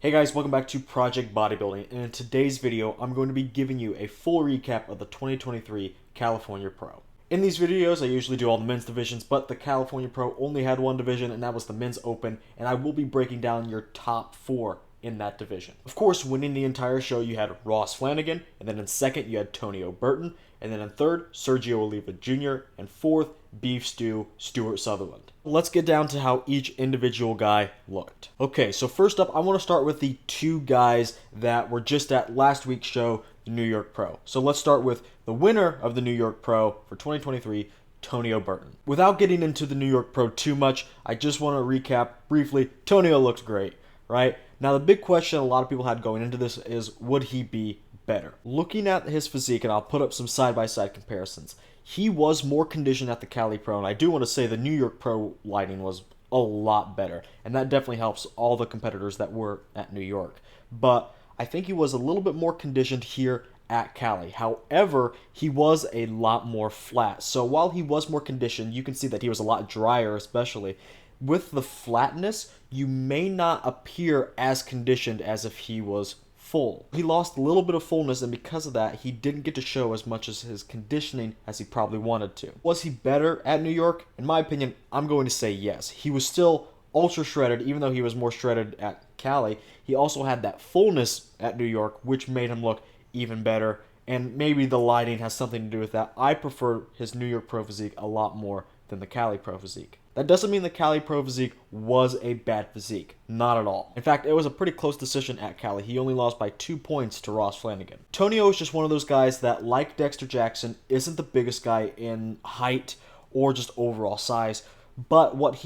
Hey guys, welcome back to Project Bodybuilding, and in today's video, I'm going to be giving you a full recap of the 2023 California Pro. In these videos, I usually do all the men's divisions, but the California Pro only had one division, and that was the men's open, and I will be breaking down your top 4 in that division. Of course, winning the entire show, you had Ross Flanagan, and then in second, you had Burton, and then in third, Sergio Oliva Jr., and fourth, Beef Stew, Stuart Sutherland. Let's get down to how each individual guy looked. Okay, so first up, I want to start with the two guys that were just at last week's show, the New York Pro. So let's start with the winner of the New York Pro for 2023, Tonio Burton. Without getting into the New York Pro too much, I just want to recap briefly. Tonio looks great, right? Now, the big question a lot of people had going into this is, would he be better? Looking at his physique, and I'll put up some side-by-side comparisons, he was more conditioned at the Cali Pro, and I do want to say the New York Pro lighting was a lot better, and that definitely helps all the competitors that were at New York. But I think he was a little bit more conditioned here at Cali. However, he was a lot more flat. So while he was more conditioned, you can see that he was a lot drier, especially. With the flatness, you may not appear as conditioned as if he was full. He lost a little bit of fullness, and because of that, he didn't get to show as much as his conditioning as he probably wanted to. Was he better at New York? In my opinion, I'm going to say yes. He was still ultra shredded, even though he was more shredded at Cali. He also had that fullness at New York, which made him look even better, and maybe the lighting has something to do with that. I prefer his New York Pro physique a lot more than the Cali Pro physique. That doesn't mean the Cali Pro physique was a bad physique. Not at all. In fact, it was a pretty close decision at Cali. He only lost by 2 points to Ross Flanagan. Tonio is just one of those guys that, like Dexter Jackson, isn't the biggest guy in height or just overall size. But what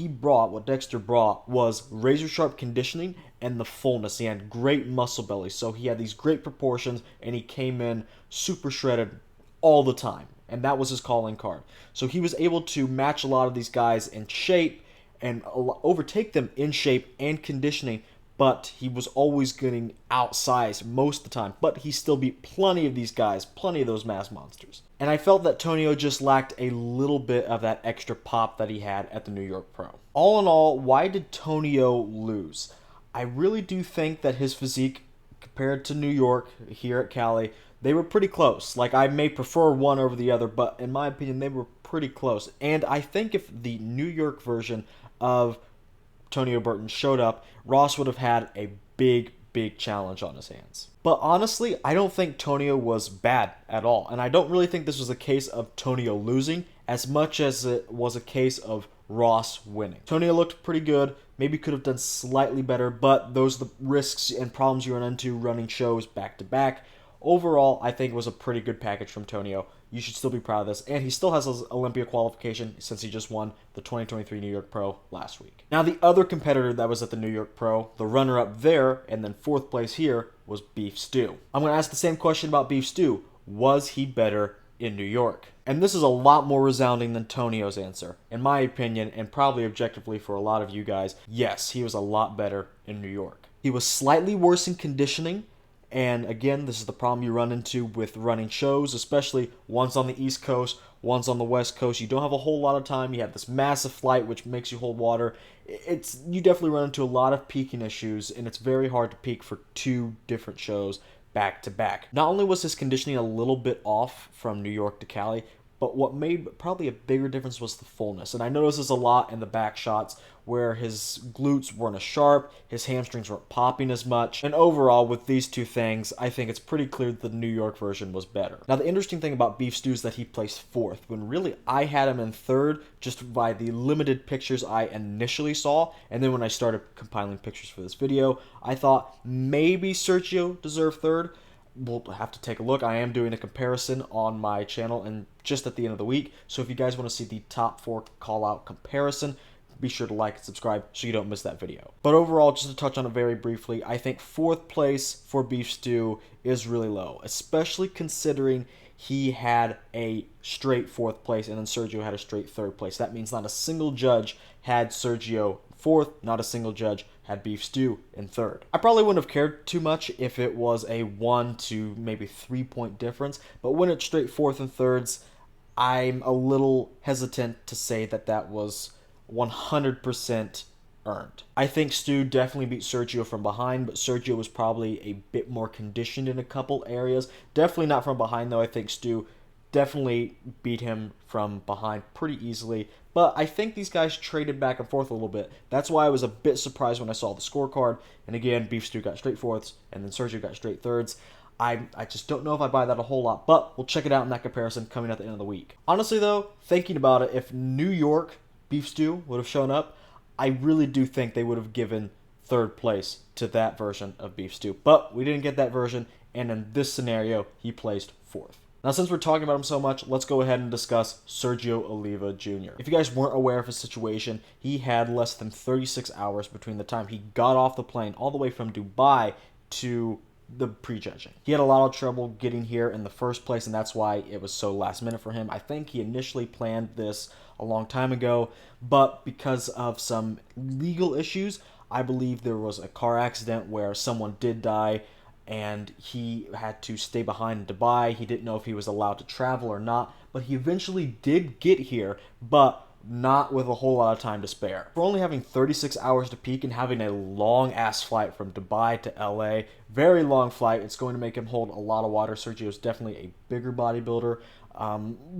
Dexter brought, was razor sharp conditioning and the fullness. He had great muscle belly, so he had these great proportions, and he came in super shredded all the time. And that was his calling card. So he was able to match a lot of these guys in shape and overtake them in shape and conditioning, but he was always getting outsized most of the time. But he still beat plenty of these guys, plenty of those mass monsters. And I felt that Tonio just lacked a little bit of that extra pop that he had at the New York Pro. All in all, why did Tonio lose? I really do think that his physique, compared to New York here at Cali, they were pretty close. Like, I may prefer one over the other, but in my opinion, they were pretty close. And I think if the New York version of Tonio Burton showed up, Ross would have had a big challenge on his hands. But honestly, I don't think Tonio was bad at all. And I don't really think this was a case of Tonio losing as much as it was a case of Ross winning. Tonio looked pretty good, maybe could have done slightly better, but those are the risks and problems you run into running shows back to back. Overall, I think it was a pretty good package from Tonio. You should still be proud of this. And he still has his Olympia qualification since he just won the 2023 New York Pro last week. Now, the other competitor that was at the New York Pro, the runner-up there, and then fourth place here, was Beef Stew. I'm going to ask the same question about Beef Stew. Was he better in New York? And this is a lot more resounding than Tonio's answer. In my opinion, and probably objectively for a lot of you guys, yes, he was a lot better in New York. He was slightly worse in conditioning. And again, this is the problem you run into with running shows, especially one's on the East Coast, one's on the West Coast. You don't have a whole lot of time. You have this massive flight, which makes you hold water. You definitely run into a lot of peaking issues, and it's very hard to peak for 2 different shows back to back. Not only was his conditioning a little bit off from New York to Cali, but what made probably a bigger difference was the fullness. And I noticed this a lot in the back shots where his glutes weren't as sharp, his hamstrings weren't popping as much. And overall, with these two things, I think it's pretty clear that the New York version was better. Now, the interesting thing about Beef Stew is that he placed 4th, when really I had him in 3rd just by the limited pictures I initially saw. And then when I started compiling pictures for this video, I thought maybe Sergio deserved 3rd. We'll have to take a look. I am doing a comparison on my channel and just at the end of the week. So if you guys want to see the top 4 call-out comparison, be sure to like and subscribe so you don't miss that video. But overall, just to touch on it very briefly, I think 4th place for Beef Stew is really low, especially considering he had a straight 4th place and then Sergio had a straight 3rd place. That means not a single judge had Sergio 4th, not a single judge had Beef Stew in 3rd. I probably wouldn't have cared too much if it was a 1 to maybe 3 point difference, but when it's straight 4th and 3rds, I'm a little hesitant to say that that was 100% earned. I think Stu definitely beat Sergio from behind, but Sergio was probably a bit more conditioned in a couple areas. Definitely not from behind, though. I think Stu definitely beat him from behind pretty easily. But I think these guys traded back and forth a little bit. That's why I was a bit surprised when I saw the scorecard. And again, Beef Stew got straight fourths, and then Sergio got straight thirds. I just don't know if I buy that a whole lot, but we'll check it out in that comparison coming at the end of the week. Honestly, though, thinking about it, if New York Beef Stew would have shown up, I really do think they would have given third place to that version of Beef Stew. But we didn't get that version, and in this scenario, he placed fourth. Now, since we're talking about him so much, let's go ahead and discuss Sergio Oliva Jr. If you guys weren't aware of his situation, he had less than 36 hours between the time he got off the plane all the way from Dubai to the prejudging. He had a lot of trouble getting here in the first place, and that's why it was so last minute for him. I think he initially planned this a long time ago, but because of some legal issues, I believe there was a car accident where someone did die, and he had to stay behind in Dubai. He didn't know if he was allowed to travel or not, but he eventually did get here, but not with a whole lot of time to spare. For only having 36 hours to peak and having a long-ass flight from Dubai to LA, very long flight, it's going to make him hold a lot of water. Sergio is definitely a bigger bodybuilder.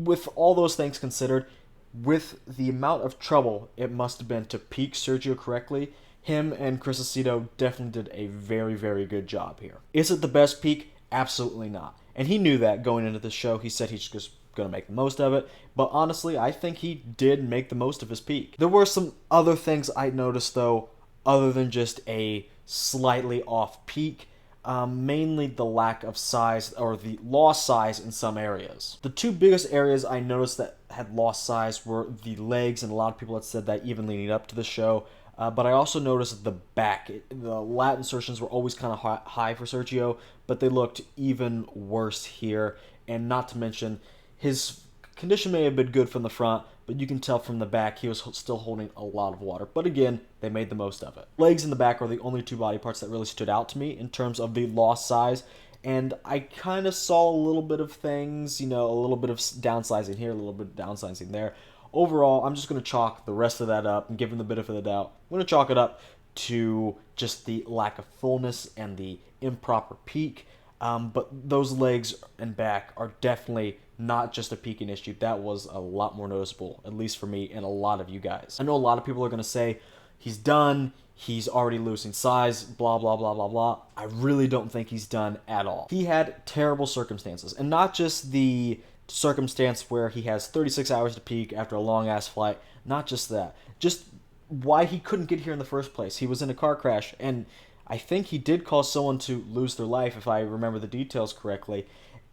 With all those things considered, with the amount of trouble it must have been to peak Sergio correctly, him and Chris Aceto definitely did a very, very good job here. Is it the best peak? Absolutely not. And he knew that going into the show. He said he's just going to make the most of it. But honestly, I think he did make the most of his peak. There were some other things I noticed, though, other than just a slightly off peak. Mainly the lack of size, or the lost size in some areas. The two biggest areas I noticed that had lost size were the legs, and a lot of people had said that even leading up to the show. But I also noticed the back. The lat insertions were always kind of high for Sergio, but they looked even worse here. And not to mention, his condition may have been good from the front, but you can tell from the back he was still holding a lot of water. But again, they made the most of it. Legs and the back are the only two body parts that really stood out to me in terms of the lost size. And I kind of saw a little bit of things, a little bit of downsizing here, a little bit of downsizing there. Overall, I'm just going to chalk the rest of that up and give him the benefit of the doubt. I'm going to chalk it up to just the lack of fullness and the improper peak. But those legs and back are definitely not just a peaking issue. That was a lot more noticeable, at least for me and a lot of you guys. I know a lot of people are going to say, he's done, he's already losing size, blah, blah, blah, blah, blah. I really don't think he's done at all. He had terrible circumstances, and not just the circumstance where he has 36 hours to peak after a long-ass flight, not just that. Just why he couldn't get here in the first place. He was in a car crash, and I think he did cause someone to lose their life, if I remember the details correctly.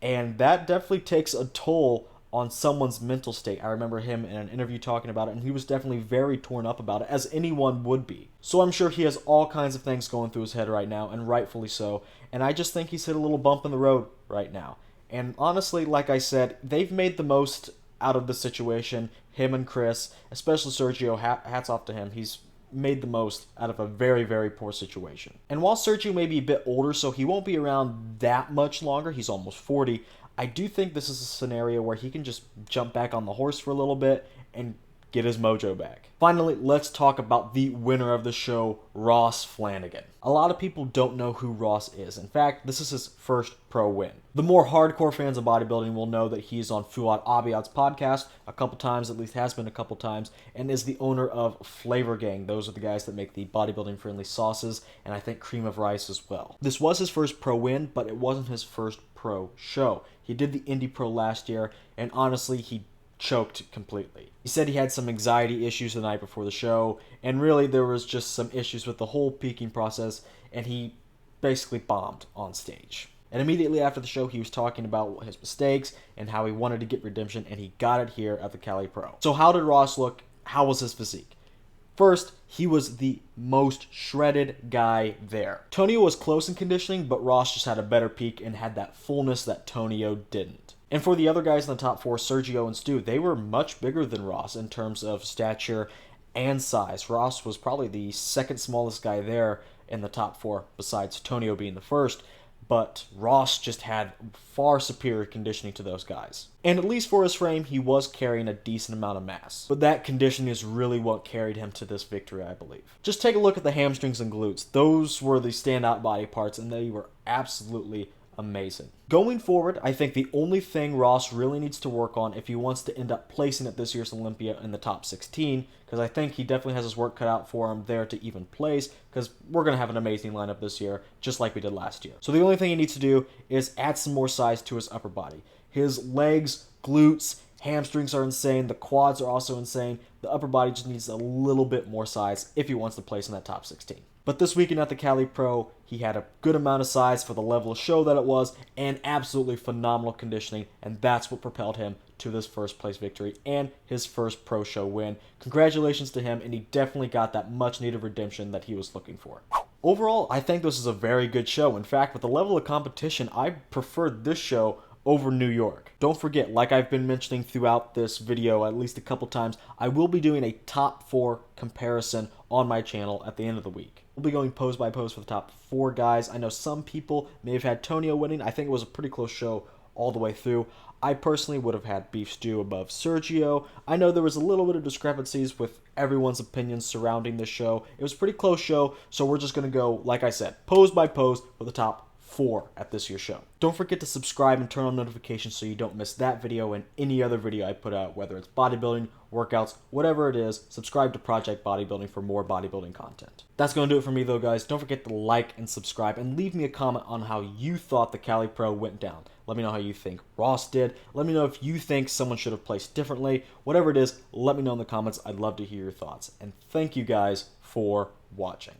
And that definitely takes a toll on someone's mental state. I remember him in an interview talking about it, and he was definitely very torn up about it, as anyone would be. So I'm sure he has all kinds of things going through his head right now, and rightfully so. And I just think he's hit a little bump in the road right now. And honestly, like I said, they've made the most out of the situation. Him and Chris, especially Sergio, hats off to him. He's made the most out of a very, very poor situation. And while Sergio may be a bit older, so he won't be around that much longer, he's almost 40, I do think this is a scenario where he can just jump back on the horse for a little bit and get his mojo back. Finally, let's talk about the winner of the show, Ross Flanagan. A lot of people don't know who Ross is. In fact, this is his first pro win. The more hardcore fans of bodybuilding will know that he's on Fuad Abiad's podcast a couple times, at least has been a couple times, and is the owner of Flavor Gang. Those are the guys that make the bodybuilding-friendly sauces, and I think cream of rice as well. This was his first pro win, but it wasn't his first pro show. He did the Indie Pro last year, and honestly, he choked completely. He said he had some anxiety issues the night before the show, and really there was just some issues with the whole peaking process, and he basically bombed on stage. And immediately after the show, he was talking about his mistakes and how he wanted to get redemption, and he got it here at the Cali Pro. So how did Ross look? How was his physique? First, he was the most shredded guy there. Tonio was close in conditioning, but Ross just had a better peak and had that fullness that Tonio didn't. And for the other guys in the top four, Sergio and Stu, they were much bigger than Ross in terms of stature and size. Ross was probably the second smallest guy there in the top four, besides Tonio being the first. but Ross just had far superior conditioning to those guys. And at least for his frame, he was carrying a decent amount of mass. But that conditioning is really what carried him to this victory, I believe. Just take a look at the hamstrings and glutes. Those were the standout body parts, and they were absolutely amazing. Going forward, I think the only thing Ross really needs to work on if he wants to end up placing at this year's Olympia in the top 16, because I think he definitely has his work cut out for him there to even place, because we're going to have an amazing lineup this year, just like we did last year. So the only thing he needs to do is add some more size to his upper body. His legs, glutes, hamstrings are insane. The quads are also insane. The upper body just needs a little bit more size if he wants to place in that top 16. But this weekend at the Cali Pro, he had a good amount of size for the level of show that it was, and absolutely phenomenal conditioning, and that's what propelled him to this first place victory and his first pro show win. Congratulations to him, and he definitely got that much needed redemption that he was looking for. Overall, I think this is a very good show. In fact, with the level of competition, I preferred this show over New York. Don't forget, like I've been mentioning throughout this video at least a couple times, I will be doing a top 4 comparison on my channel at the end of the week. We'll be going pose by pose for the top 4 guys. I know some people may have had Tonio winning. I think it was a pretty close show all the way through. I personally would have had Beef Stew above Sergio. I know there was a little bit of discrepancies with everyone's opinions surrounding this show. It was a pretty close show, so we're just going to go, like I said, pose by pose for the top 4 at this year's show. Don't forget to subscribe and turn on notifications so you don't miss that video and any other video I put out, whether it's bodybuilding, workouts, whatever it is. Subscribe to Project Bodybuilding for more bodybuilding content. That's going to do it for me though, guys. Don't forget to like and subscribe and leave me a comment on how you thought the Cali Pro went down. Let me know how you think Ross did. Let me know if you think someone should have placed differently. Whatever it is, let me know in the comments. I'd love to hear your thoughts. And thank you guys for watching.